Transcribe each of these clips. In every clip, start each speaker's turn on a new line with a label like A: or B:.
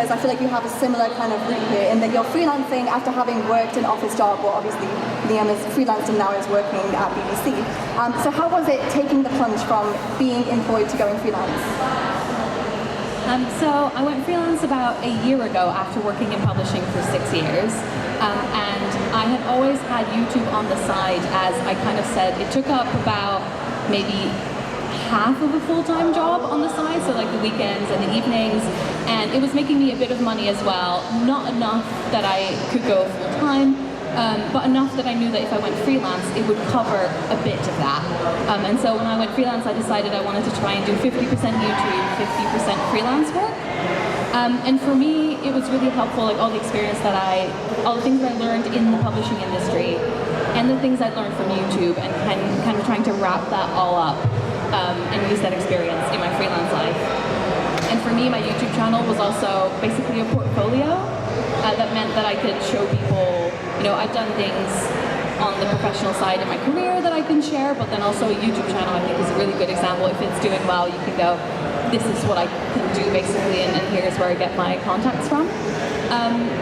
A: because I feel like you have a similar kind of route here in that you're freelancing after having worked an office job, or obviously Liam is freelanced and now is working at BBC. So how was it taking the plunge from being employed to going freelance?
B: So I went freelance about a year ago after working in publishing for 6 years. And I had always had YouTube on the side, as I kind of said. It took up about maybe half of a full-time job on the side, so like the weekends and the evenings, and it was making me a bit of money as well. Not enough that I could go full-time, but enough that I knew that if I went freelance, it would cover a bit of that. And so when I went freelance, I decided I wanted to try and do 50% YouTube, 50% freelance work. And for me, it was really helpful, like all the experience that all the things that I learned in the publishing industry, and the things I learned from YouTube, and kind of trying to wrap that all up and use that experience in my freelance life. And for me, my YouTube channel was also basically a portfolio that meant that I could show people, I've done things on the professional side in my career that I can share, but then also a YouTube channel I think is a really good example. If it's doing well, you can go, this is what I can do basically, and here's where I get my contacts from.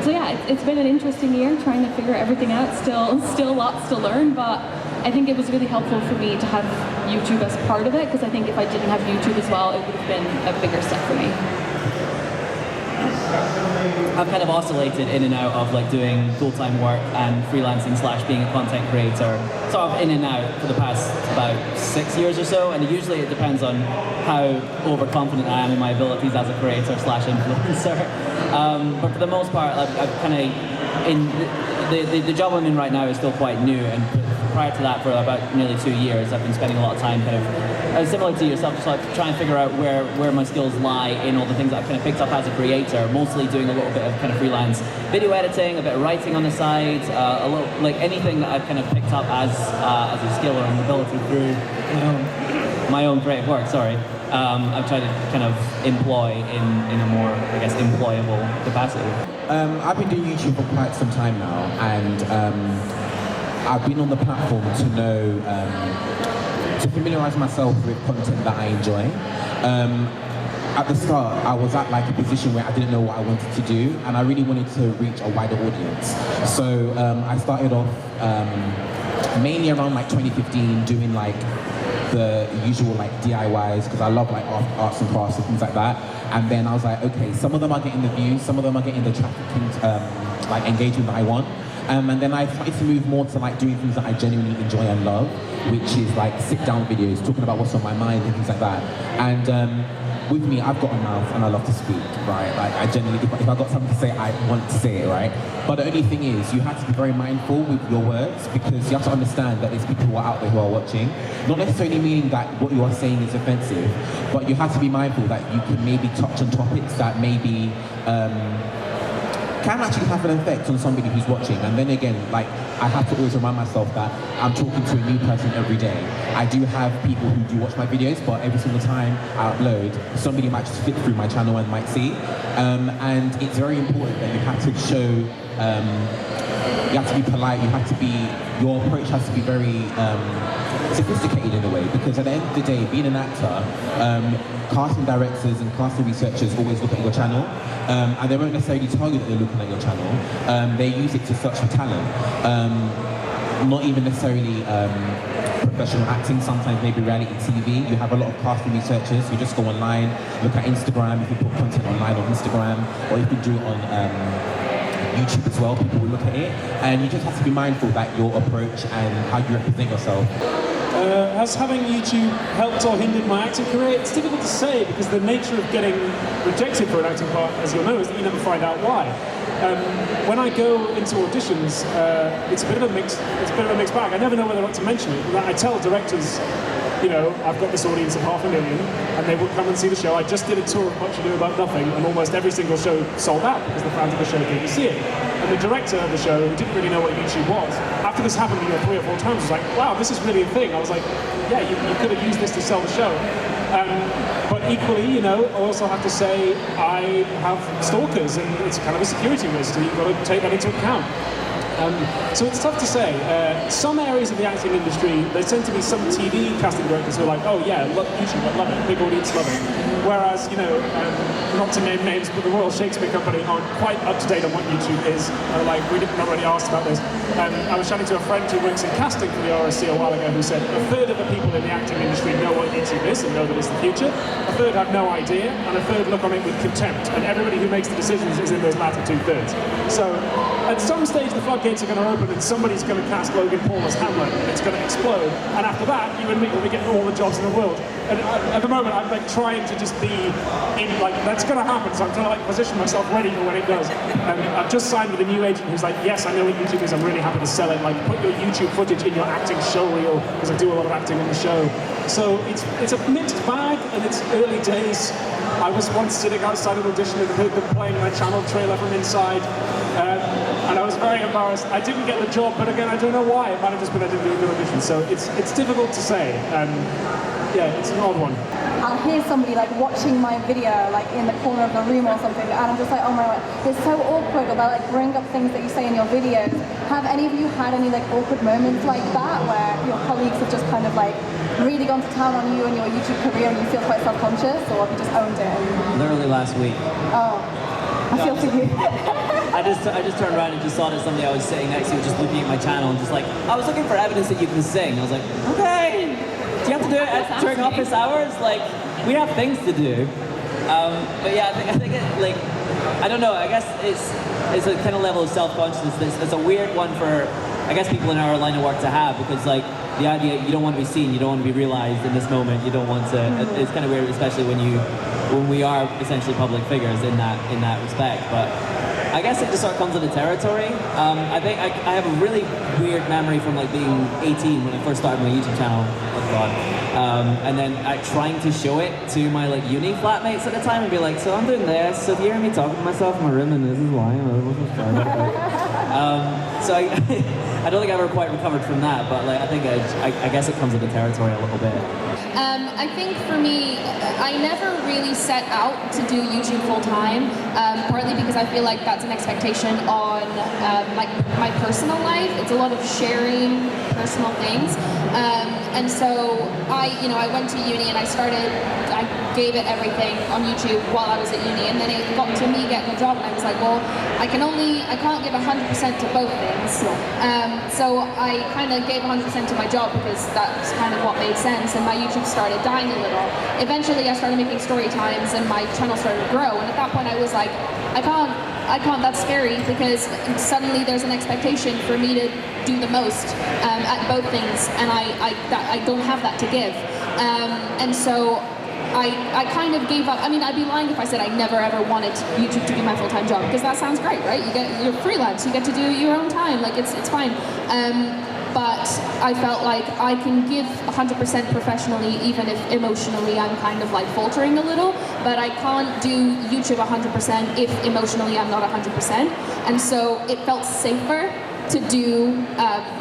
B: So yeah, it's been an interesting year trying to figure everything out. Still lots to learn, but I think it was really helpful for me to have YouTube as part of it, because I think if I didn't have YouTube as well, it would have been a bigger step for me.
C: I've kind of oscillated in and out of like doing full-time work and freelancing / being a content creator, sort of in and out for the past about 6 years or so, and usually it depends on how overconfident I am in my abilities as a creator / influencer. But for the most part, I've kind of, the job I'm in right now is still quite new, and prior to that, for about nearly 2 years, I've been spending a lot of time kind of, similar to yourself, just like trying to figure out where my skills lie in all the things that I've kind of picked up as a creator, mostly doing a little bit of kind of freelance video editing, a bit of writing on the side, a little, like anything that I've kind of picked up as a skill or an ability through my own creative work, I've tried to kind of employ in a more, I guess, employable capacity.
D: I've been doing YouTube for quite some time now, and I've been on the platform to know, to familiarize myself with content that I enjoy. At the start, I was at like a position where I didn't know what I wanted to do, and I really wanted to reach a wider audience. So I started off mainly around like 2015 doing like the usual like DIYs, because I love like arts and crafts and things like that. And then I was like, okay, some of them are getting the views, some of them are getting the traffic, like engagement that I want. And then I started to move more to like doing things that I genuinely enjoy and love, which is like sit-down videos, talking about what's on my mind and things like that. And with me, I've got a mouth and I love to speak, right? Like I genuinely, if I've got something to say, I want to say it, right? But the only thing is, you have to be very mindful with your words, because you have to understand that there's people who are out there who are watching. Not necessarily meaning that what you are saying is offensive, but you have to be mindful that you can maybe touch on topics that maybe can actually have an effect on somebody who's watching. And then again, like, I have to always remind myself that I'm talking to a new person every day. I do have people who do watch my videos, but every single time I upload, somebody might just flip through my channel and might see. And it's very important that you have to show, you have to be polite, your approach has to be very sophisticated in a way, because at the end of the day, being an actor, casting directors and casting researchers always look at your channel, and they won't necessarily tell you that they're looking at your channel. They use it to search for talent, not even necessarily professional acting, sometimes maybe reality TV. You have a lot of casting researchers who just go online, look at Instagram, if you put content online on Instagram, or you can do it on YouTube as well, people will look at it, and you just have to be mindful that your approach and how you represent yourself.
E: Has having YouTube helped or hindered my acting career? It's difficult to say, because the nature of getting rejected for an acting part, as you'll know, is that you never find out why. When I go into auditions, it's a bit of a mixed bag. I never know whether or not to mention it. I tell directors, I've got this audience of 500,000, and they will come and see the show. I just did a tour of Much Ado About Nothing, and almost every single show sold out because the fans of the show came to see it. And the director of the show, who didn't really know what YouTube was, after this happened 3 or 4 times, was like, wow, this is really a thing. I was like, yeah, you could have used this to sell the show. But equally, I also have to say I have stalkers, and it's kind of a security risk, and you've got to take that into account. So it's tough to say. Some areas of the acting industry, there tend to be some TV casting directors who are like, oh yeah, look, YouTube, I love it, big audience love it. Whereas, not to name names, but the Royal Shakespeare Company aren't quite up to date on what YouTube is. We didn't already asked about this. I was chatting to a friend who works in casting for the RSC a while ago who said a third of the people in the acting industry know what YouTube is and know that it's the future. A third have no idea, and a third look on it with contempt. And everybody who makes the decisions is in those latter 2/3. So at some stage the floodgates are going to open and somebody's going to cast Logan Paul as Hamlet and it's going to explode. And after that, you and me will be getting all the jobs in the world. And at the moment, I'm like trying to just be in, like, that's going to happen. So I'm trying to like position myself ready for when it does. And I've just signed with a new agent who's like, yes, I know what YouTube is. I'm really happy to sell it. Like, put your YouTube footage in your acting show reel, because I do a lot of acting on the show. So it's a mixed bag, and it's early days. I was once sitting outside an audition and heard them playing my channel trailer from inside. And I was very embarrassed. I didn't get the job, but again, I don't know why. It might have just been I didn't do a good audition. So it's difficult to say. Yeah, it's an odd one.
A: I'll hear somebody like watching my video like in the corner of the room or something, and I'm just like, oh my god, it's so awkward. Or they'll like bring up things that you say in your videos. Have any of you had any like awkward moments like that where your colleagues have just kind of like really gone to town on you and your YouTube career and you feel quite self-conscious, or have you just owned it?
C: Literally last week.
A: Oh, I feel for you.
C: I just turned around and just saw that somebody I was sitting next to was just looking at my channel and just like, I was looking for evidence that you can sing. I was like, okay, do you have to do it during office hours? Like, we have things to do. But yeah, I think it, like, I don't know, I guess it's a kind of level of self-consciousness. It's a weird one for, I guess, people in our line of work to have, because like, the idea, you don't want to be seen, you don't want to be realized in this moment, you don't want to, it's kind of weird, especially when we are essentially public figures in that respect. But I guess it just sort of comes with the territory. I think I have a really weird memory from like being 18 when I first started my YouTube channel. Oh god. And then trying to show it to my like uni flatmates at the time and be like, so I'm doing this, so if you hear me talking to myself in my room and this is why, so I don't think I ever quite recovered from that, but like I think I guess it comes with the territory a little bit.
F: I think for me, I never really set out to do YouTube full time, partly because I feel like that's an expectation on like my personal life. It's a lot of sharing personal things, and so I went to uni and I gave it everything on YouTube while I was at uni, and then it got to me getting a job, and I was like, well, I can't give 100% to both things. So I kind of gave 100% to my job because that's kind of what made sense, and my YouTube started dying a little. Eventually I started making story times and my channel started to grow, and at that point I was like, I can't, that's scary, because suddenly there's an expectation for me to do the most at both things, and I don't have that to give. And so I kind of gave up. I mean, I'd be lying if I said I never ever wanted YouTube to be my full-time job, because that sounds great, right? You're freelance, you get to do your own time, like it's fine. But I felt like I can give 100% professionally, even if emotionally I'm kind of like faltering a little, but I can't do YouTube 100% if emotionally I'm not 100%. And so it felt safer to do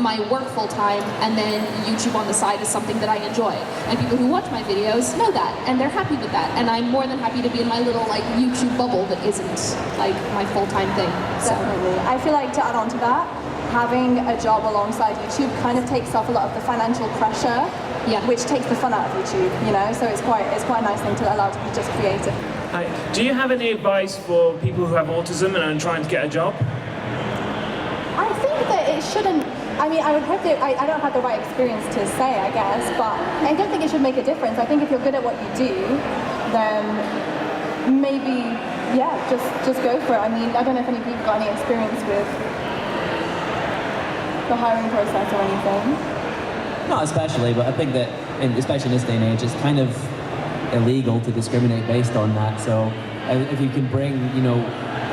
F: my work full time, and then YouTube on the side is something that I enjoy. And people who watch my videos know that, and they're happy with that. And I'm more than happy to be in my little like YouTube bubble that isn't like my full-time thing. So.
A: Definitely. I feel like, to add on to that, having a job alongside YouTube kind of takes off a lot of the financial pressure, which takes the fun out of YouTube, so it's quite a nice thing to allow to be just creative.
G: Hi. Do you have any advice for people who have autism and are trying to get a job?
A: I think that it shouldn't, I mean, I would hope that, I don't have the right experience to say, I guess, but I don't think it should make a difference. I think if you're good at what you do, then maybe, just go for it. I mean, I don't know if any of you have got any experience with the hiring process or anything.
C: Not especially, but I think that, especially in this day and age, it's kind of illegal to discriminate based on that. So if you can bring,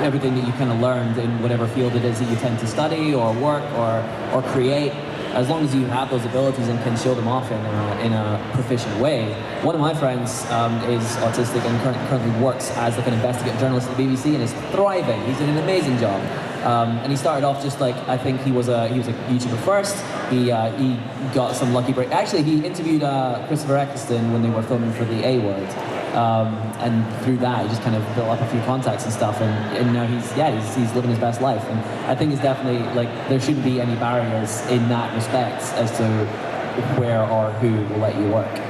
C: everything that you kind of learned in whatever field it is that you tend to study or work or create, as long as you have those abilities and can show them off in a proficient way. One of my friends is autistic and currently works as like an investigative journalist at the BBC and is thriving. He's doing an amazing job. And he started off just like, I think he was a YouTuber first. He got some lucky break. Actually, he interviewed Christopher Eccleston when they were filming for the A Word. And through that, he just kind of built up a few contacts and stuff. And now he's living his best life. And I think it's definitely like, there shouldn't be any barriers in that respect as to where or who will let you work.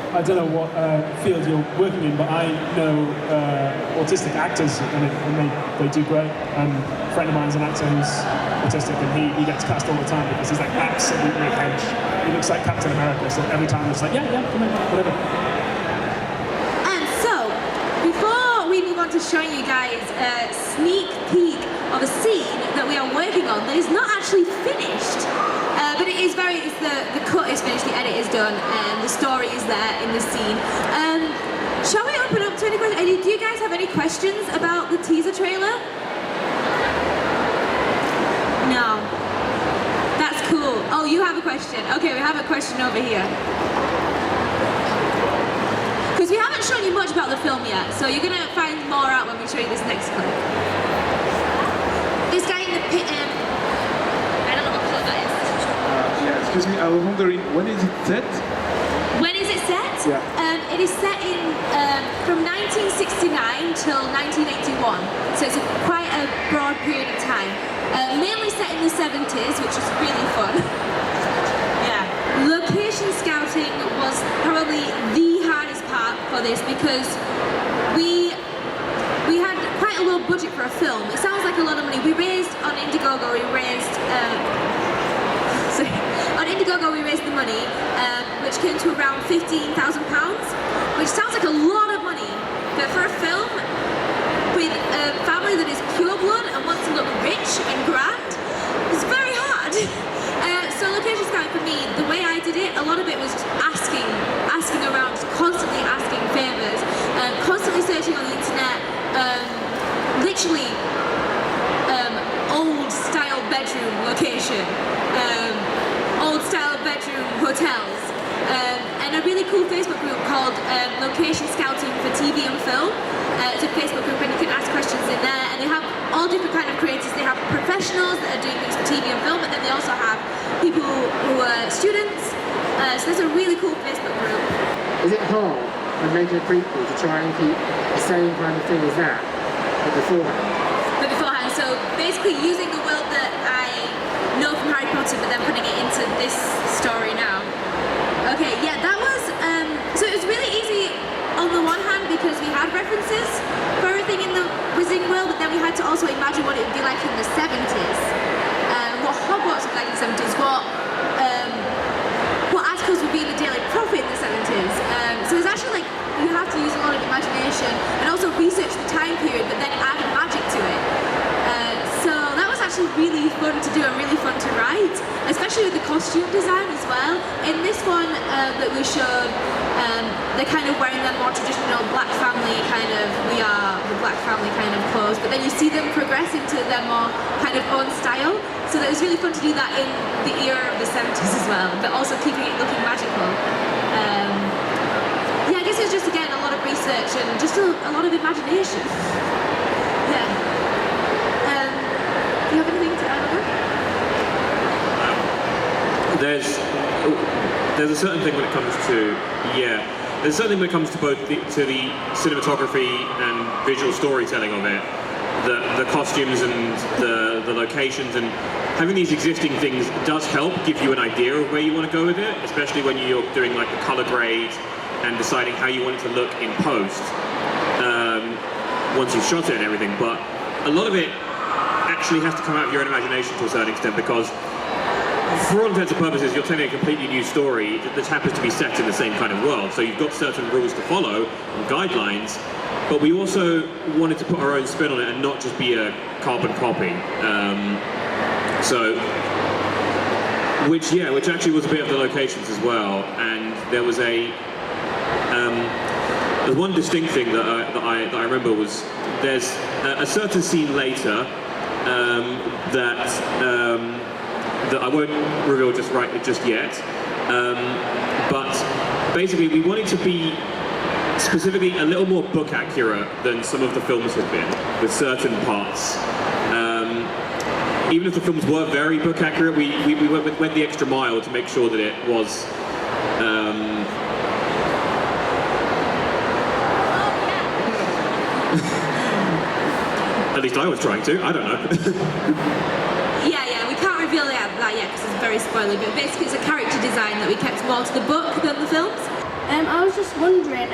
E: I don't know what field you're working in, but I know autistic actors, and they do great. A friend of mine's an actor who's autistic, and he gets cast all the time because he's like absolutely hench. He looks like Captain America, so every time it's like, yeah, come in, whatever.
H: And so, before we move on to showing you guys a sneak peek of a scene that we are working on that is not actually finished, but it is the cut is finished, the edit is done, and the story is there in the scene. Shall we open up to any questions? Do you guys have any questions about the teaser trailer? No. That's cool. Oh, you have a question. Okay, we have a question over here. Because we haven't shown you much about the film yet, so you're going to find more out when we show you this next clip. This guy in the pit, I don't know what color that is.
I: Yeah, excuse me, I was wondering, when is it set?
H: When is it set?
I: Yeah.
H: It is set in from 1969 till 1981, so it's quite a broad period of time. Mainly set in the 70s, which was really fun. Yeah. Location scouting was probably the hardest part for this because we had quite a low budget for a film. It sounds like a lot of money. We raised on Indiegogo, we raised the money, which came to around £15,000, which sounds like a lot of money, but for a film with a family that is pure blood and wants to look rich and grand, it's very hard. So location scouting for me, the way I did it, a lot of it was just asking around, just constantly asking favours, constantly searching on the internet, literally old style bedroom location, old style bedroom hotels, and a really cool Facebook group called Location Scouting for TV and Film. It's a Facebook group and you can ask questions in there, and they have all different kind of creators. They have professionals that are doing things for TV and film, but then they also have people who are students. So there's a really cool Facebook group.
J: Is it hard when making a prequel to try and keep the same kind of thing as that, but beforehand?
H: So basically using the world that I know from Harry Potter, but then putting it into this story now. Okay, yeah, that was, so it was really easy on the one hand because we had references for everything in the Wizarding world, but then we had to also imagine what it would be like in the 70s, what Hogwarts would be like in the 70s, what articles would be in the Daily Prophet in the 70s. So it's actually like, you have to use a lot of imagination and also research the time period, but then add magic to it. So that was actually really fun to do and really fun to write, especially with the costume design as well. In this one that we showed, they're kind of wearing their more traditional black family kind of, we are the black family kind of clothes, but then you see them progress into their more kind of own style. So that was really fun to do that in the era of the 70s as well, but also keeping it looking magical. Yeah, I guess it was just, again, a lot of research and just a lot of imagination. Yeah. Do you have anything to add on that?
K: There's a certain thing when it comes to, there's a certain thing when it comes to both the cinematography and visual storytelling of it, the costumes and the locations, and having these existing things does help give you an idea of where you want to go with it, especially when you're doing like the color grade and deciding how you want it to look in post once you've shot it and everything. But a lot of it actually has to come out of your own imagination to a certain extent, because for all intents and purposes you're telling a completely new story that happens to be set in the same kind of world, so you've got certain rules to follow and guidelines, but we also wanted to put our own spin on it and not just be a carbon copy. Which actually was a bit of the locations as well, and there was there's one distinct thing that I remember was there's a certain scene later that that I won't reveal just yet. But basically, we wanted to be specifically a little more book accurate than some of the films have been with certain parts. Even if the films were very book accurate, we went the extra mile to make sure that it was. At least I was trying to. I don't know.
H: Yeah, we can't reveal that yet because it's very spoilery, but basically it's a character design that we kept more to the book than the films.
L: I was just wondering,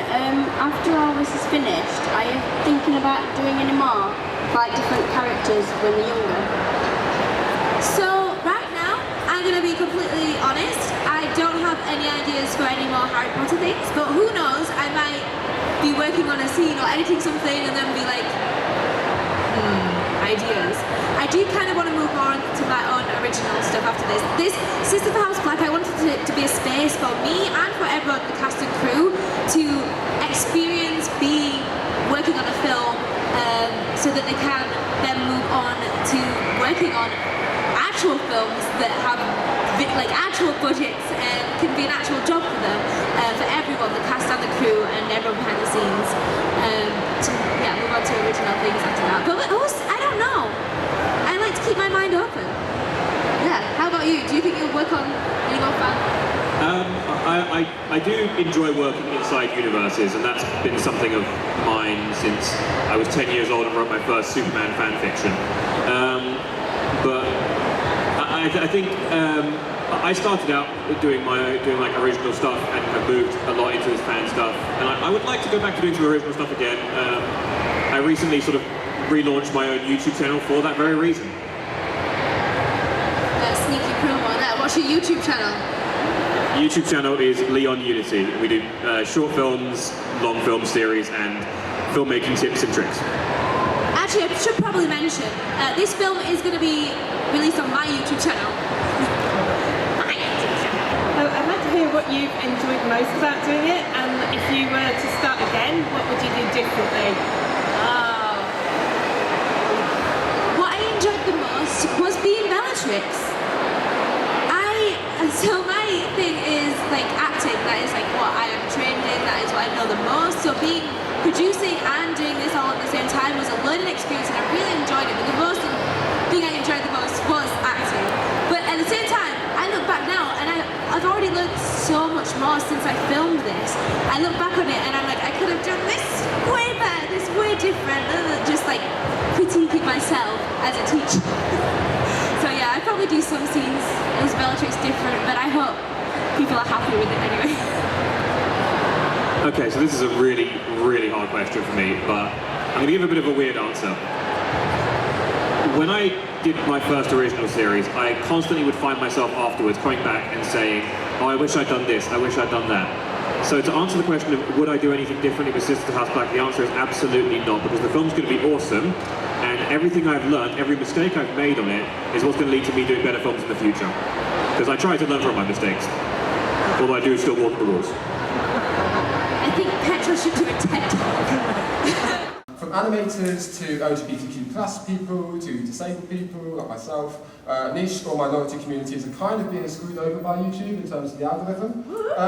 L: after all this is finished, are you thinking about doing any more, like different characters when they're younger?
H: So, right now, I'm going to be completely honest, I don't have any ideas for any more Harry Potter things, but who knows, I might be working on a scene or editing something and then be like, ideas. I do kind of want to move more to my own original stuff after this. This Sister of the House Black, I wanted it to be a space for me and for everyone, the cast and crew, to experience working on a film so that they can then move on to working on actual films that have like actual budgets and can be an actual job for them, for everyone, the cast and the crew and everyone behind the scenes, to move on to original things after that. But I don't know. I like to keep my mind open. Yeah, how about you? Do you think you'll work on any more fan?
K: I do enjoy working inside universes, and that's been something of mine since I was 10 years old and wrote my first Superman fan fiction. But I think I started out doing like original stuff and have moved a lot into this fan stuff, and I would like to go back to doing some original stuff again. I recently sort of relaunched my own YouTube channel for that very reason.
H: Sneaky promo on that. What's your YouTube channel?
K: YouTube channel is Leon Unity. We do short films, long film series, and filmmaking tips and tricks.
H: Actually, I should probably mention, this film is going to be released on my YouTube channel.
M: I'd like to hear what you've enjoyed most about doing it, and if you were to start again, what would you do differently?
H: What I enjoyed the most was being Bellatrix. So my thing is like acting, that is like what I am trained in, that is what I know the most. So producing and doing this all at the same time was a learning experience and I really enjoyed it. But the thing I enjoyed the most was acting. But at the same time, I look back now and I've already learned so much more since I filmed this. I look back on it and I'm like, I could have done this way better, this way different, other than just like critiquing myself as a teacher. So yeah, I'd probably do some scenes as Bellatrix different, but I hope people are happy with it anyway.
K: Okay, so this is a really, really hard question for me, but I'm going to give a bit of a weird answer. When I did my first original series, I constantly would find myself afterwards coming back and saying, oh, I wish I'd done this, I wish I'd done that. So to answer the question of would I do anything differently with Sister of the House Black, the answer is absolutely not, because the film's going to be awesome, and everything I've learned, every mistake I've made on it, is what's going to lead to me doing better films in the future. Because I try to learn from my mistakes, although I do still walk the rules.
H: I think Petros should do a TED Talk.
N: From animators to LGBTQ+ people to disabled people like myself, niche or minority communities are kind of being screwed over by YouTube in terms of the algorithm. I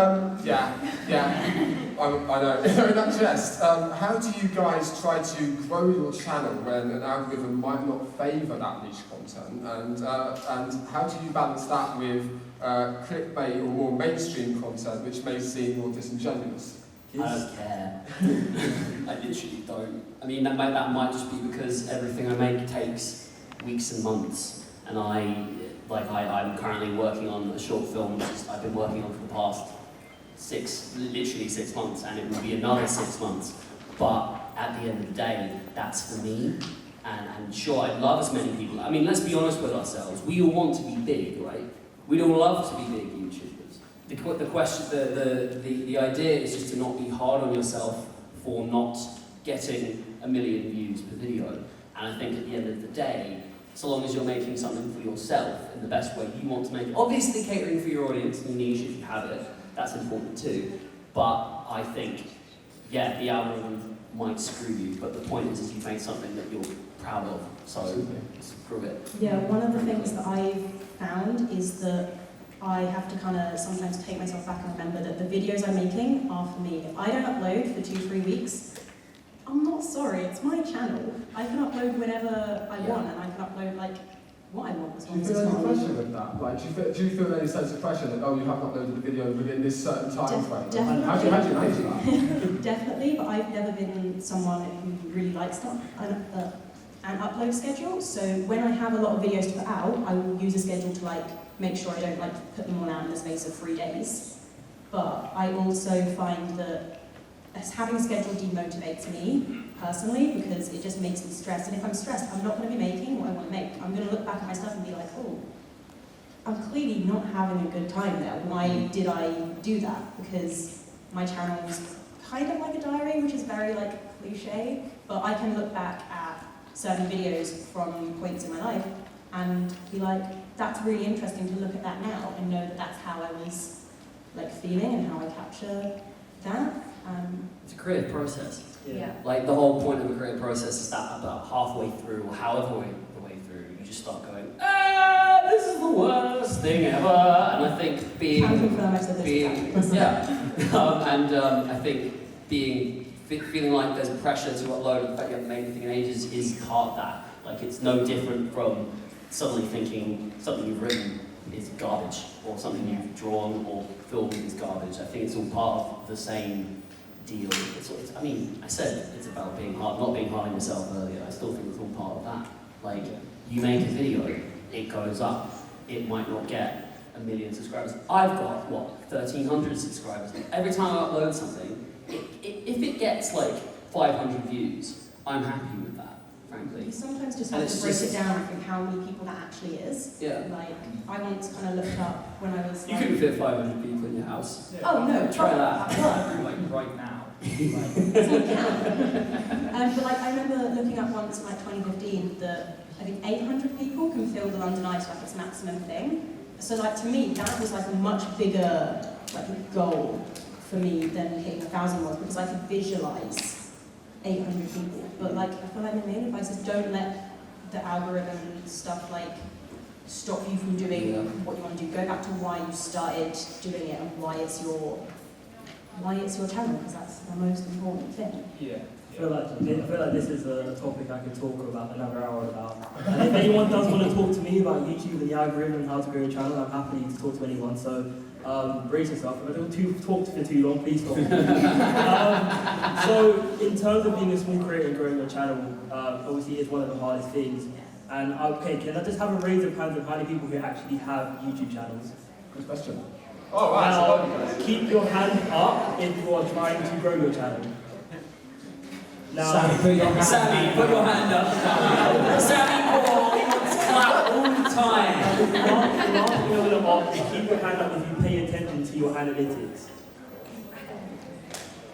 N: know, in that jest. How do you guys try to grow your channel when an algorithm might not favour that niche content? And how do you balance that with clickbait or more mainstream content which may seem more disingenuous?
O: I don't care. I literally don't. I mean, that might just be because everything I make takes weeks and months, and I'm currently working on a short film which I've been working on for the past literally 6 months, and it will be another 6 months. But at the end of the day, that's for me. And sure, I'd love as many people. I mean, let's be honest with ourselves. We all want to be big, right? We'd all love to be big YouTubers. The question, the idea is just to not be hard on yourself for not getting 1 million views per video. And I think at the end of the day, so long as you're making something for yourself in the best way you want to make it, obviously catering for your audience and niche if you have it, that's important too. But I think, yeah, the algorithm might screw you, but the point is you've made something that you're proud of, so prove it.
P: Yeah, one of the things that I've found is that I have to kind of sometimes take myself back and remember that the videos I'm making are for me. If I don't upload for 2-3 weeks, I'm not sorry, it's my channel. I can upload whenever I want, and I can upload like what I want as long as
N: Do you
P: it's
N: feel
P: not.
N: any pressure with that? Like, do you feel any sense of pressure that, oh, you haven't uploaded the video within this certain time frame?
P: Definitely.
N: How do you manage that?
P: Definitely, but I've never been someone who really likes an upload schedule. So when I have a lot of videos to put out, I will use a schedule to like make sure I don't like put them all out in the space of 3 days. But I also find that having a schedule demotivates me personally because it just makes me stressed. And if I'm stressed, I'm not going to be making what I want to make. I'm going to look back at my stuff and be like, oh, I'm clearly not having a good time there. Why did I do that? Because my channel's kind of like a diary, which is very like cliche, but I can look back at certain videos from points in my life and be like, that's really interesting to look at that now and know that that's how I was like feeling and how I capture that.
O: It's a creative process.
P: Yeah.
O: Like the whole point of a creative process is that about halfway through or however the way through, you just start going, this is the worst thing ever. And I think I think feeling like there's pressure to upload and the fact you haven't made anything in ages is part of that. Like it's no different from suddenly thinking something you've written is garbage or something you've drawn or filmed is garbage. I think it's all part of the same deal. I mean, I said it's about being hard, not being hard on yourself earlier. I still think it's all part of that. Like, you make a video, it goes up, it might not get 1 million subscribers. I've got, 1,300 subscribers. Every time I upload something, if it gets like 500 views, I'm happy with that, frankly.
P: You sometimes just have to break it down and think how many people that actually is.
O: Yeah.
P: Like, I once kind of looked up when I was
O: You couldn't fit 500 people in your house.
P: Yeah. Oh, no.
O: Try that.
Q: Like right now.
P: But like, I remember looking up once in like 2015 that I think 800 people can fill the London Eye to like its maximum thing. So like to me, that was like a much bigger like goal for me than hitting 1,000 was because I could visualize 800 people. But like, I feel like my main advice is don't let the algorithm stuff like stop you from doing what you want to do. Go back to why you started doing it and why it's your channel, because that's the most important thing.
R: Yeah. I feel like this is a topic I could talk about another hour about. And if anyone does want to talk to me about YouTube and the algorithm and how to grow a channel, I'm happy to talk to anyone. So brace yourself. If I don't talk for too long, please stop. So in terms of being a small creator and growing your channel, obviously it's one of the hardest things. And okay, can I just have a raise of hands of how many people who actually have YouTube channels?
N: Good question.
R: Oh, right. Now, keep your hand up if you are trying to grow your channel. Now,
O: Sammy, put your hand up. Sammy Paul, he wants clap all the time.
R: The last thing I'm going to ask is keep your hand up if you pay attention to your analytics.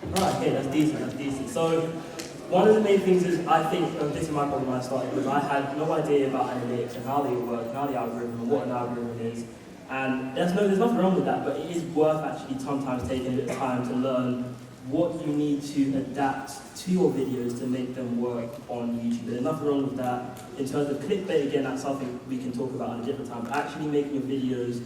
R: Right, okay, that's decent. So, one of the main things is, I think, this is my problem when I started, was I had no idea about analytics and how they work, and how the algorithm, and what an algorithm is. And there's nothing wrong with that, but it is worth actually sometimes taking a bit of time to learn what you need to adapt to your videos to make them work on YouTube. There's nothing wrong with that. In terms of clickbait, again, that's something we can talk about at a different time. But actually making your videos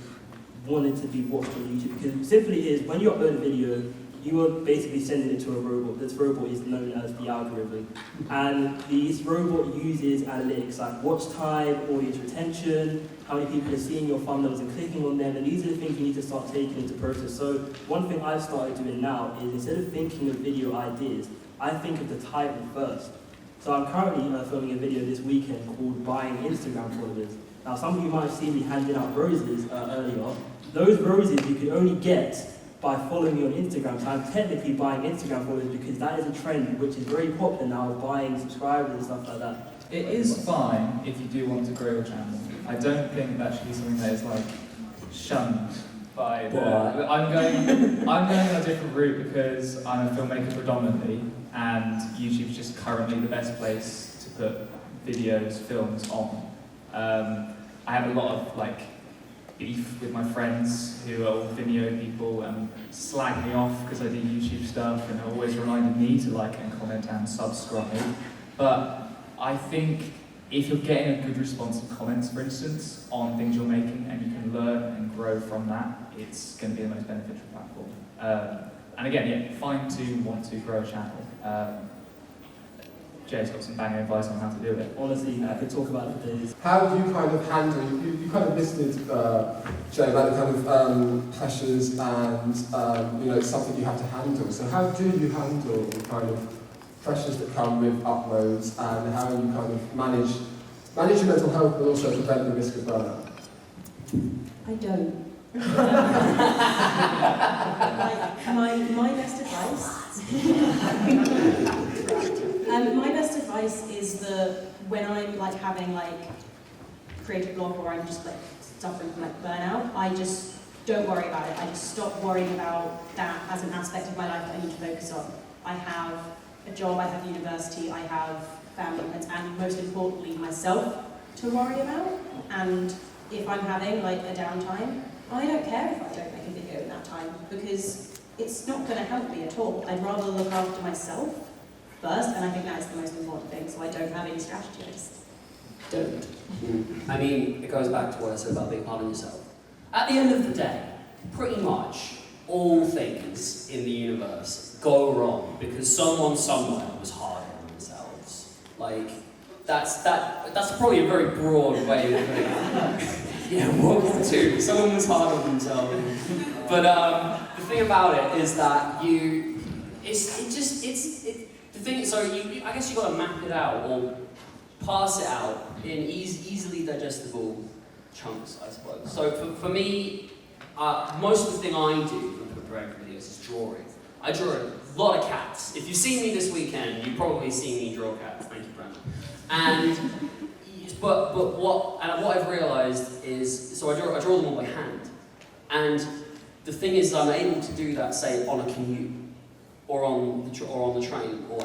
R: wanted to be watched on YouTube, because simply is when you upload a video, you are basically sending it to a robot. This robot is known as the algorithm. And this robot uses analytics like watch time, audience retention, how many people are seeing your thumbnails and clicking on them, and these are the things you need to start taking into process. So one thing I've started doing now is instead of thinking of video ideas, I think of the title first. So I'm currently filming a video this weekend called Buying Instagram Followers. Now some of you might have seen me handing out roses earlier. Those roses you can only get by following me on Instagram. So I'm technically buying Instagram followers because that is a trend which is very popular now, buying subscribers and stuff like that.
Q: It is fine if you do want to grow your channel. I don't think that should be something that is like shunned by the... I'm going a different route because I'm a filmmaker predominantly, and YouTube's just currently the best place to put videos, films on. I have a lot of like beef with my friends who are all video people and slag me off because I do YouTube stuff, and are always reminding me to like and comment and subscribe. But I think if you're getting a good response in comments, for instance, on things you're making, and you can learn and grow from that, it's going to be the most beneficial platform. And again, yeah, fine to want to grow a channel. Jay's got some banging advice on how to do it.
R: Honestly, I could talk about it for days.
N: How do you kind of handle, you kind of listed, Jay, about the kind of pressures and, you know, it's something you have to handle. So how do you handle the kind of pressures that come with uploads, and how you kind of manage your mental health, but also prevent the risk of burnout?
P: I don't. my best advice. My best advice is when I'm like having like creative block, or I'm just like suffering from like burnout, I just don't worry about it. I just stop worrying about that as an aspect of my life that I need to focus on. I have a job, I have university, I have family, and most importantly myself to worry about. And if I'm having like a downtime, I don't care if I don't make a video in that time, because it's not going to help me at all. I'd rather look after myself first, and I think that's the most important thing. So I don't have any strategy, I just don't.
O: I mean, it goes back to what I said about being hard on yourself. At the end of the day, pretty much all things in the universe go wrong because someone somewhere was hard on themselves. Like, that's probably a very broad way of putting it. Yeah, World War II, someone was hard on themselves. But the thing about it is that the thing. So I guess you got to map it out or pass it out in easily digestible chunks, I suppose. So for me, most of the thing I do when preparing for videos is drawing. I draw a lot of cats. If you've seen me this weekend, you've probably seen me draw cats. Thank you, Brandon. And but what I've realised is, so I draw them all by hand. And the thing is, I'm able to do that, say, on a commute, or on the train, or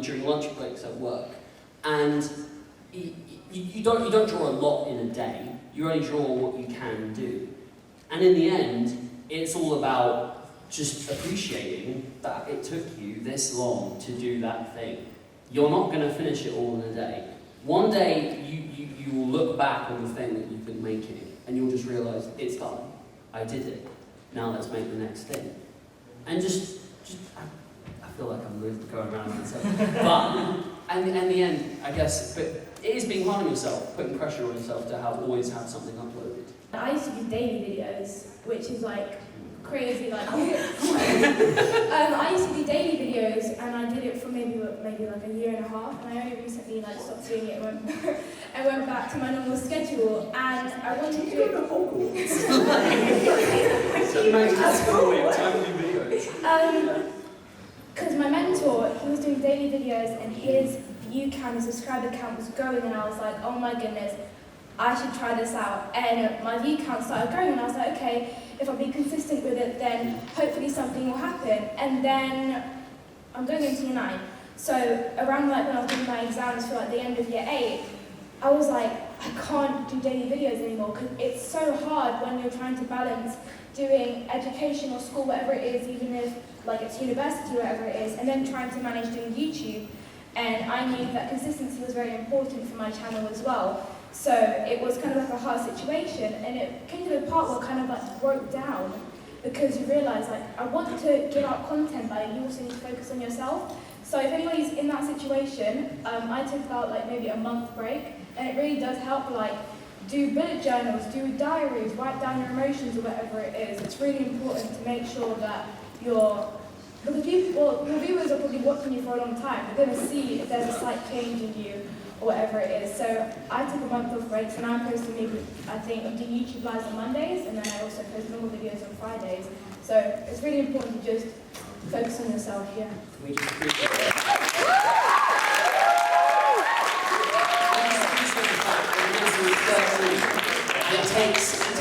O: during lunch breaks at work. And you don't draw a lot in a day. You only draw what you can do. And in the end, it's all about just appreciating that it took you this long to do that thing. You're not going to finish it all in a day. One day, you will look back on the thing that you've been making, and you'll just realise, it's done. I did it. Now let's make the next thing. And I feel like I'm really going around myself. But in the end, I guess, but it is being hard on yourself, putting pressure on yourself to always have something uploaded.
S: I used to do daily videos, which is like crazy. Like I used to do daily videos, and I did it for maybe like a year and a half, and I only recently like stopped doing it and went back to my normal schedule. And I wanted to do it. Because my mentor, he was doing daily videos, and his view count, his subscriber count was going, and I was like, oh my goodness, I should try this out. And my view count started growing, and I was like, okay, if I'll be consistent with it, then hopefully something will happen. And then I'm going into year 9. So around like when I was doing my exams for like the end of year 8, I was like, I can't do daily videos anymore, because it's so hard when you're trying to balance doing education or school, whatever it is, even if like it's university, whatever it is, and then trying to manage doing YouTube. And I knew that consistency was very important for my channel as well. So it was kind of like a hard situation, and it came to a part where I kind of like broke down, because you realise like I want to give out content, but you also need to focus on yourself. So if anybody's in that situation, I took about like maybe a month break, and it really does help. Like do bullet journals, do diaries, write down your emotions or whatever it is. It's really important to make sure that because your viewers are probably watching you for a long time. They're going to see if there's a slight change in you or whatever it is. So I took a month off breaks, and I'm posting I do YouTube lives on Mondays, and then I also post normal videos on Fridays. So it's really important to just focus on yourself, yeah.
O: It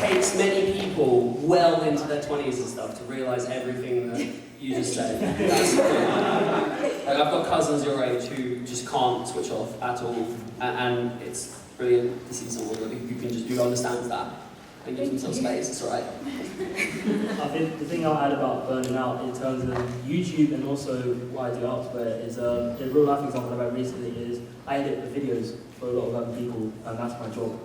O: takes many people well into their 20s and stuff to realise everything that you just said. That's the thing. Like, I've got cousins your age who just can't switch off at all, and it's brilliant to see someone who understands that. And give them some space, it's alright.
R: I think the thing I'll add about burning out in terms of YouTube and also what I do elsewhere is a real life example I've had recently is I edit the videos for a lot of other people, and that's my job.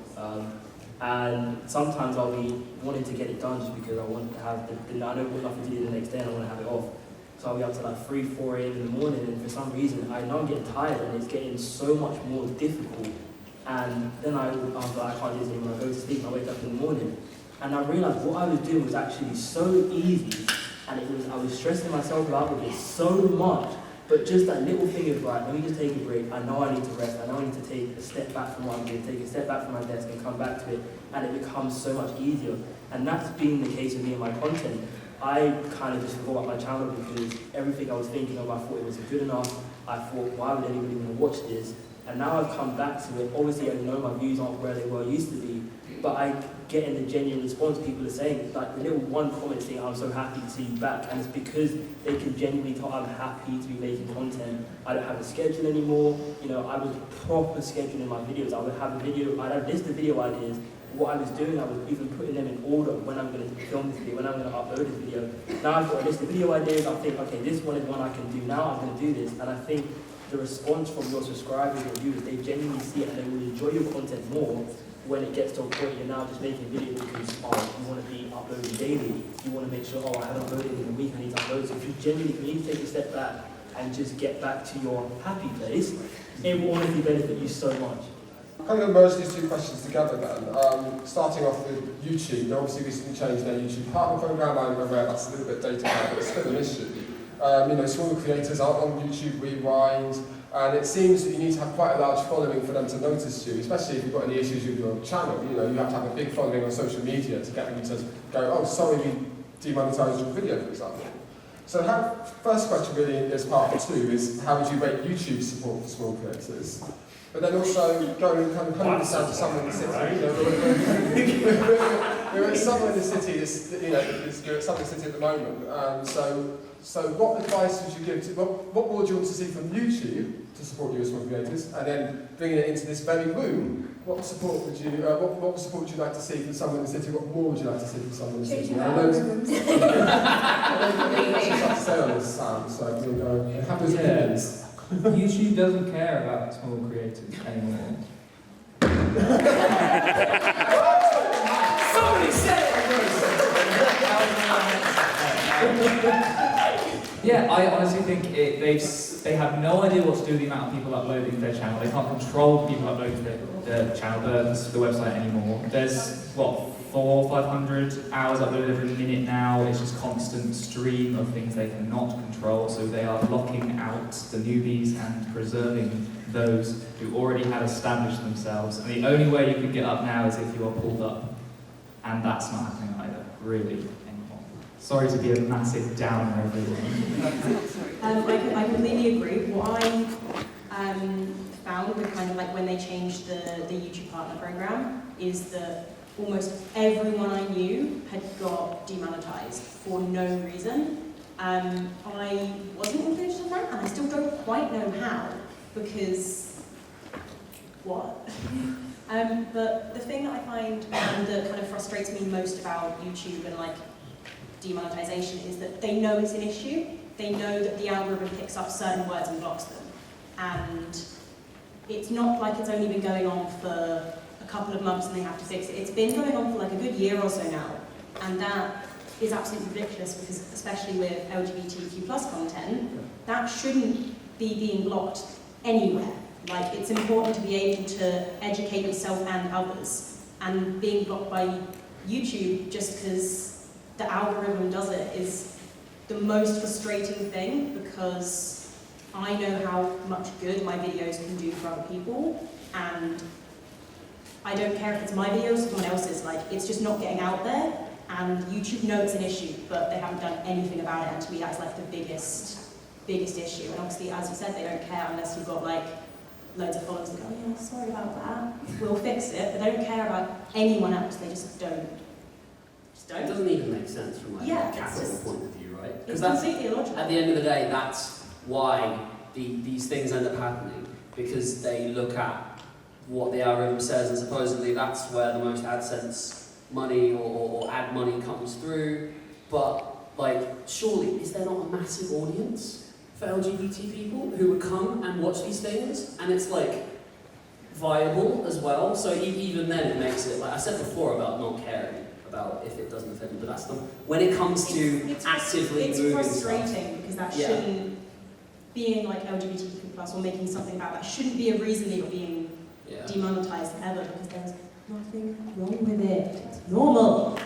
R: And sometimes I'll be wanting to get it done just because I want to have I know I've got nothing to do the next day and I want to have it off. So I'll be up to like 3, 4 a.m. in the morning, and for some reason I know I'm getting tired and it's getting so much more difficult. And then I was like, I can't do this anymore. I go to sleep and I wake up in the morning. And I realised what I was doing was actually so easy, and I was stressing myself out with it so much. But just that little thing of, right, let me just take a break. I know I need to rest. I know I need to take a step back from what I'm doing, take a step back from my desk and come back to it. And it becomes so much easier. And that's been the case with me and my content. I kind of just forgot about my channel because everything I was thinking of, I thought it wasn't good enough. I thought, why would anybody want to watch this? And now I've come back to it. Obviously, I know my views aren't where they were used to be, but I get in the genuine response people are saying, like the little one comment saying, I'm so happy to see you back. And it's because they can genuinely tell I'm happy to be making content. I don't have a schedule anymore. You know, I was proper scheduling my videos. I would have a video, I'd have a list of video ideas. What I was doing, I was even putting them in order when I'm going to film this video, when I'm going to upload this video. Now I've got a list of video ideas. I think, okay, this one is one I can do now. I'm going to do this. And I think the response from your subscribers or viewers, they genuinely see it and they will enjoy your content more when it gets to a point you're now just making videos because you want to be uploading daily. You want to make sure, I haven't uploaded in a week, I need to upload. So if you genuinely need to take a step back and just get back to your happy place, it will honestly benefit you so much.
N: I'm going to merge these two questions together then. Starting off with YouTube, they obviously recently changed their YouTube partner program. I'm aware that's a little bit dated now, but it's still an issue. You know, smaller creators aren't on YouTube Rewind, and it seems that you need to have quite a large following for them to notice you, especially if you've got any issues with your channel. You know, you have to have a big following on social media to get them to go, oh, sorry, you demonetised your video, for example. So first question really is part 2 is how would you rate YouTube support for small creators? But then also going kind of home this down to someone in the city. You know, we're at somewhere in the city. You're at somewhere in the city at the moment. So what advice would you give to what more do you want to see from YouTube to support you as small creators, and then bringing it into this very room? What support would you like to see from someone in the city? What more would you like to see from someone in the city? I know to say on this, Sam. So I'm going to go have those opinions.
Q: YouTube doesn't care about small creators anymore.
T: Somebody said
Q: Yeah, I honestly think they have no idea what to do with the amount of people uploading to their channel. They can't control people uploading to their channel, the website anymore. There's, 400 or 500 hours uploaded every minute now. It's just constant stream of things they cannot control, so they are blocking out the newbies and preserving those who already have established themselves. And the only way you can get up now is if you are pulled up. And that's not happening either, really, anymore. Sorry to be a massive downer, everyone.
P: I completely agree. What I found with kind of like when they changed the YouTube partner program is that almost everyone I knew had got demonetized for no reason. I wasn't included in that, and I still don't quite know how, because what? But the thing that I find that kind of frustrates me most about YouTube and like demonetization is that they know it's an issue. They know that the algorithm picks up certain words and blocks them. And it's not like it's only been going on for a couple of months and they have to fix it. It's been going on for like a good year or so now. And that is absolutely ridiculous because especially with LGBTQ+ content, that shouldn't be being blocked anywhere. Like, it's important to be able to educate yourself and others. And being blocked by YouTube just because the algorithm does it is the most frustrating thing, because I know how much good my videos can do for other people, and I don't care if it's my videos or someone else's. Like, it's just not getting out there, and YouTube know it's an issue, but they haven't done anything about it, and to me that's like the biggest issue. And obviously, as you said, they don't care unless you've got like loads of followers that go, oh yeah, sorry about that, we'll fix it. They don't care about anyone else, they just don't.
O: It doesn't even make sense from like a capital point of view, right?
P: It's completely illogical.
O: At the end of the day, that's why these things end up happening, because they look at what the algorithm says, and supposedly that's where the most AdSense money or ad money comes through, but like, surely, is there not a massive audience for LGBT people who would come and watch these things? And it's like viable as well. So even then, it makes it, like I said before about not caring about if it doesn't offend you, but that's the, when it comes to actively moving
P: frustrating
O: stuff,
P: because that shouldn't, being like LGBTQ plus or making something about that shouldn't be a reason that you're being demonetized ever, because there's nothing wrong with it. It's normal.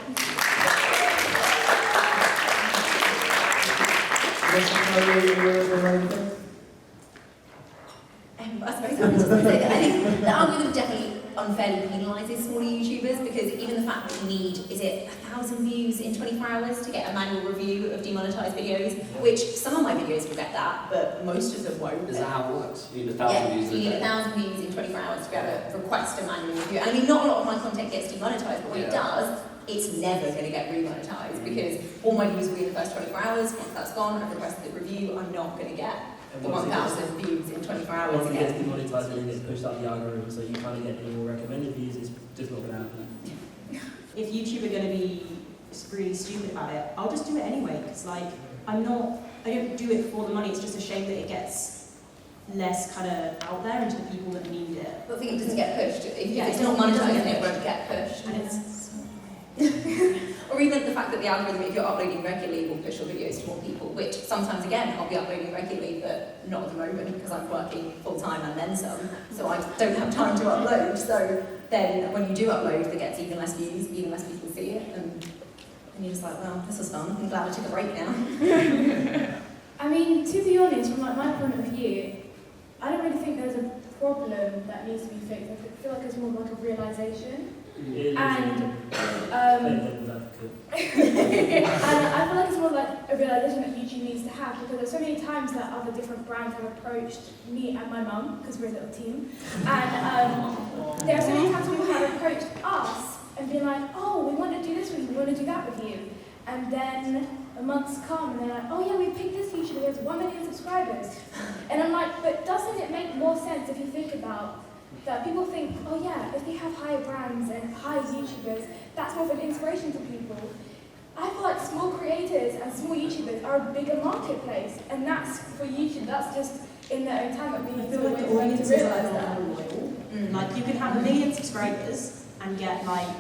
T: I suppose I was just going to say that I think the algorithm definitely unfairly penalises smaller YouTubers, because even the fact that you need, is it 1,000 views in 24 hours to get a manual review of demonetised videos, which some of my videos will get that, but most of them won't.
O: Is that how it works? You need 1,000 views?
T: You need 1,000 views in 24 hours to be able to request a manual review. And I mean, not a lot of my content gets demonetised, but when it does, it's never going to get remonetised, because all my views will be in the first 24 hours. Once that's gone, I've requested the review, I'm not going to get the 1,000 views in 24 hours
R: Once it
T: again.
R: gets demonetized and it gets pushed up the algorithm, so you can't get any more recommended views, it's just not going to happen.
P: If YouTube are going to be really stupid about it, I'll just do it anyway, because like, I don't do it for the money, it's just a shame that it gets less kind of out there into the people that need it.
T: But I think it doesn't get pushed. If it's not monetised, it won't get pushed.
P: And it's
T: or even the fact that the algorithm, if you're uploading regularly, will push your videos to more people, which sometimes, again, I'll be uploading regularly, but not at the moment, because I'm working full-time and then some, so I don't have time to upload. So then when you do upload, it gets even less views, even less people see it, and you're just like, well, this was fun, I'm glad I took a break now.
U: I mean, to be honest, from like my point of view, I don't really think there's a problem that needs to be fixed. I feel like it's more like a realisation. And and I feel like it's more like a realisation that YouTube needs to have, because there's so many times that other different brands have approached me and my mum, because we're a little team, and there are so many times people have approached us and been like, oh, we want to do this with you, we want to do that with you, and then the months come and they're like, oh yeah, we picked this YouTuber, he has 1 million subscribers, and I'm like, but doesn't it make more sense if you think about that people think, oh yeah, if they have higher brands and higher YouTubers, that's more of an inspiration to people. I feel like small creators and small YouTubers are a bigger marketplace, and that's for YouTube, that's just in their own time that we need to
P: like the
T: to
P: audiences
T: realise
P: are
T: that.
P: loyal. Like, you can have 1 million subscribers and get like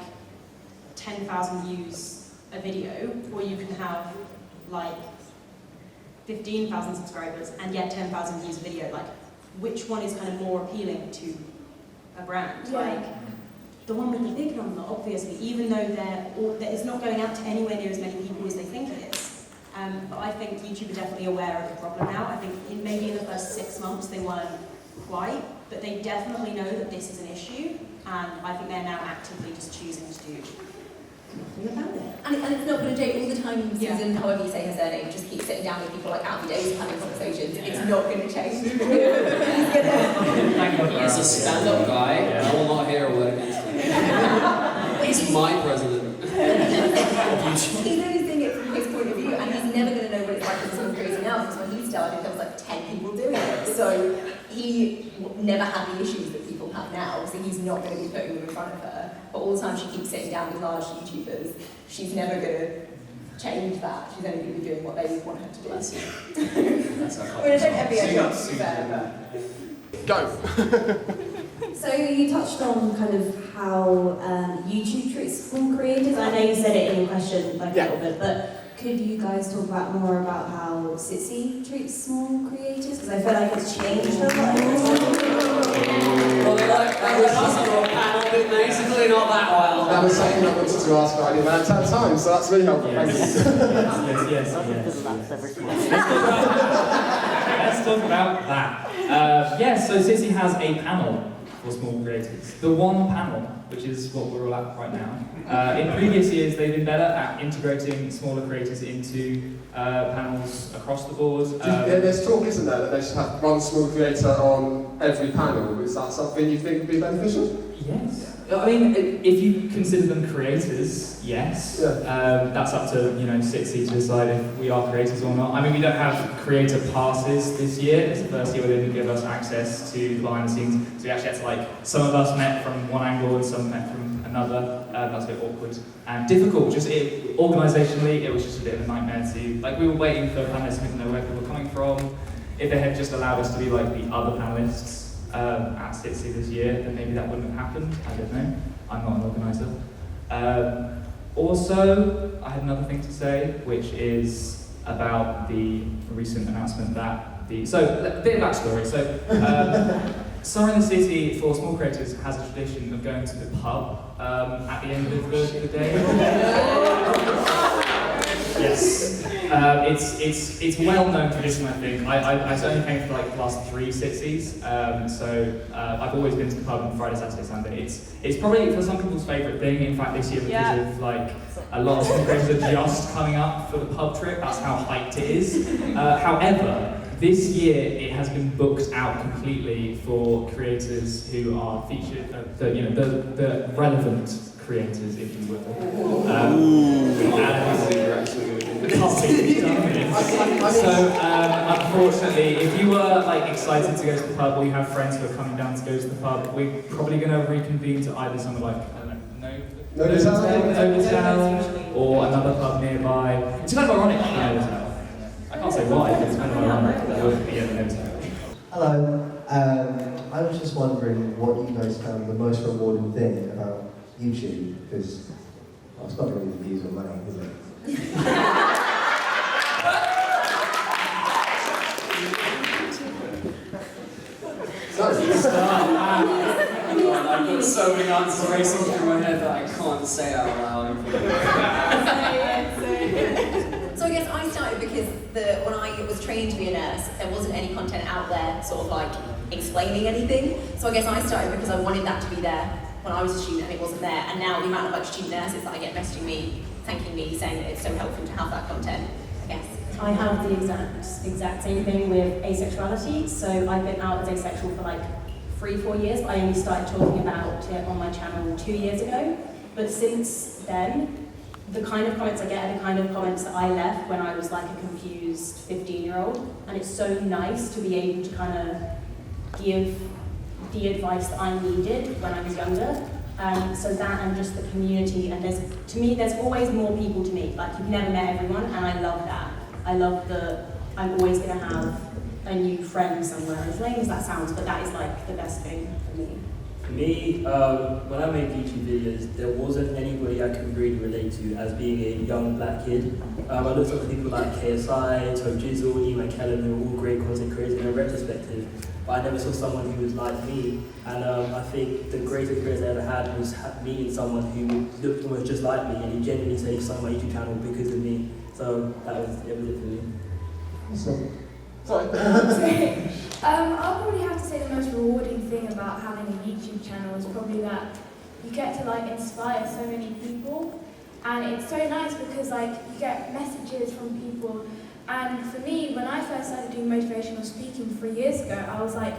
P: 10,000 views a video, or you can have like 15,000 subscribers and get 10,000 views a video. Like, which one is kind of more appealing to a brand?
U: Yeah.
P: Like, the one with the big number, obviously, even though it's not going out to anywhere near as many people as they think it is. But I think YouTube are definitely aware of the problem now. I think maybe in the first 6 months they weren't quite, but they definitely know that this is an issue, and I think they're now actively just choosing to do nothing about it.
T: And it's not going to take all the time Susan, however you say her surname, just keep sitting down with people like Alfie Days and having conversations. It's not going to change.
O: He's a stand-up guy, and I will not hear a word against him. He's my president.
T: He's only seeing it from his point of view, and he's never going to know what it's like as a small creator now, because when he started, there was like 10 people doing it. So he never had the issues that people have now, so he's not going to be putting them in front of her. But all the time she keeps sitting down with large YouTubers, she's never going to change that. She's only going to be doing what they want her to do.
O: That's
T: I mean, I don't envy her job, to be fair, but...
N: Go!
V: So you touched on kind of how YouTube treats small creators. I know you said it in your question like a little bit, but could you guys talk about more about how Sitsi treats small creators? Because I feel like it's changed a lot over time.
O: Well, that was us on a panel, but basically not that well.
N: That was something I wanted to ask, but I didn't have time, so that's really helpful. Thank you.
Q: Yes. Let's talk about that. So Sitsi has a panel for small creators. The one panel, which is what we're all at right now. In previous years, they've been better at integrating smaller creators into panels across the board.
N: There's talk, isn't there, that they should have one small creator on every panel. Is that something you think would be beneficial?
Q: Yes. I mean, if you consider them creators, yes. That's up to Sitsi to decide if we are creators or not. I mean, we don't have creator passes this year. It's the first year where they didn't give us access to the behind the scenes. So we actually had to some of us met from one angle and some met from another. That's a bit awkward and difficult. Organisationally, it was just a bit of a nightmare to, like, we were waiting for panellists, we didn't know where people were coming from. If they had just allowed us to be like the other panellists at SITSI this year, then maybe that wouldn't have happened. I don't know. I'm not an organiser. Also, I had another thing to say, which is about the recent announcement that so, a bit of backstory. So, Summer in the City for small creators has a tradition of going to the pub at the end of the day. Yes. It's well-known tradition, I think. I only came for like the last 3 Sitsis, so I've always been to the pub on Friday, Saturday, Sunday. It's probably for some people's favourite thing. In fact, this year because of like a lot of small creators are just coming up for the pub trip. That's how hyped it is. However, this year it has been booked out completely for creators who are featured, the relevant creators, if you will. So, unfortunately, if you were like excited to go to the pub, or you have friends who are coming down to go to the pub, we're probably going to reconvene to either somewhere like, I don't know, Novotel, or another pub nearby. It's kind of ironic, Novotel. I can't say why, but it's kind of ironic.
B: Hello. I was just wondering what you guys found the most rewarding thing about YouTube, because it's not really the views or money, is it?
O: I've got so many answers racing through my head that I can't say out loud.
T: So I guess I started because when I was trained to be a nurse, there wasn't any content out there sort of like explaining anything. So I guess I started because I wanted that to be there when I was a student and it wasn't there. And now the amount of like student nurses that I get messaging me, thanking me, saying that it's so helpful to have that content, I guess.
P: I have the exact same thing with asexuality. So I've been out as asexual for like 3-4 years, but I only started talking about it on my channel 2 years ago. But since then, the kind of comments I get are the kind of comments that I left when I was like a confused 15-year-old. And it's so nice to be able to kind of give the advice that I needed when I was younger. So that and just the community, and to me, there's always more people to meet. Like, you've never met everyone, and I love that. I love I'm always going to have a new friend somewhere, as lame as that sounds, but that is like the best thing for me.
R: For me, when I made YouTube videos, there wasn't anybody I could really relate to as being a young black kid. I looked up to people like KSI, Toe Jizzle, Ian McKellen, who were all great content creators in a retrospective, but I never saw someone who was like me. And I think the greatest experience I ever had was meeting someone who looked almost just like me, and he genuinely saved some of my YouTube channel because of me. So it was it for me.
B: Sorry.
U: I'll probably have to say the most rewarding thing about having a YouTube channel is probably that you get to like inspire so many people, and it's so nice because like you get messages from people. And for me, when I first started doing motivational speaking 3 years ago, I was like,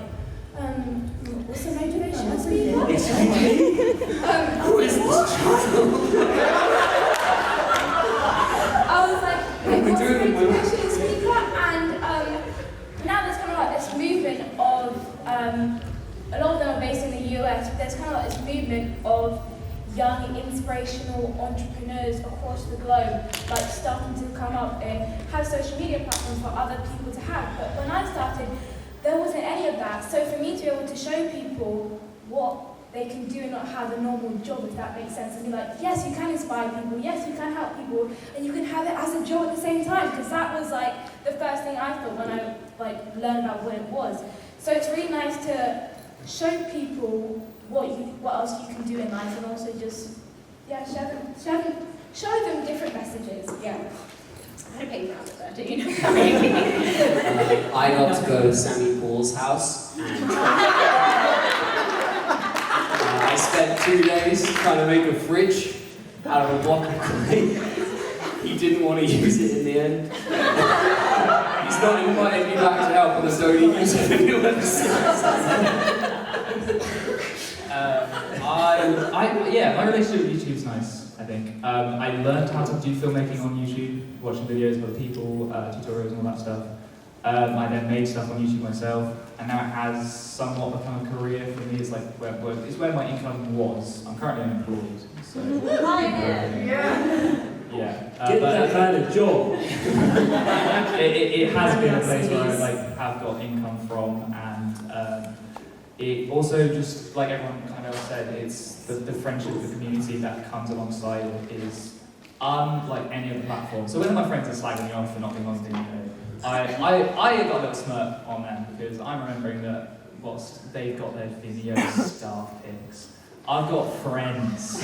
U: what's a motivational speaker? Who is this child? I was like, what's a motivational speaker? And now there's kind of like this movement of, a lot of them are based in the US, but there's kind of like this movement of young, inspirational entrepreneurs across the globe, like starting to come up and have social media platforms for other people to have. But when I started, there wasn't any of that. So for me to be able to show people what they can do and not have a normal job, if that makes sense, and be like, yes, you can inspire people, yes, you can help people, and you can have it as a job at the same time, because that was like the first thing I thought when I like learned about what it was. So it's really nice to show people what else you can do in life, and also just show them different messages. Yeah.
T: I had a paper out at 13.
O: I got to go to Sammy Paul's house, and I spent 2 days trying to make a fridge out of a block of clay. He didn't want to use it in the end. He's not invited me back to help on the Sony music video episode.
Q: My relationship with YouTube is nice, I think. I learned how to do filmmaking on YouTube, watching videos of other people, tutorials and all that stuff. I then made stuff on YouTube myself, and now it has somewhat become a career for me. It's like it's where my income was. I'm currently unemployed, so yeah.
R: Get that kind of job.
Q: it has been a place where I like have got income from, and it also just like everyone kind of said, it's the friendship, the community that comes alongside it is unlike any other platform. So when my friends are slagging me off for not being on video, I got a little smirk on them because I'm remembering that whilst they've got their Vimeo star pics, I've got friends.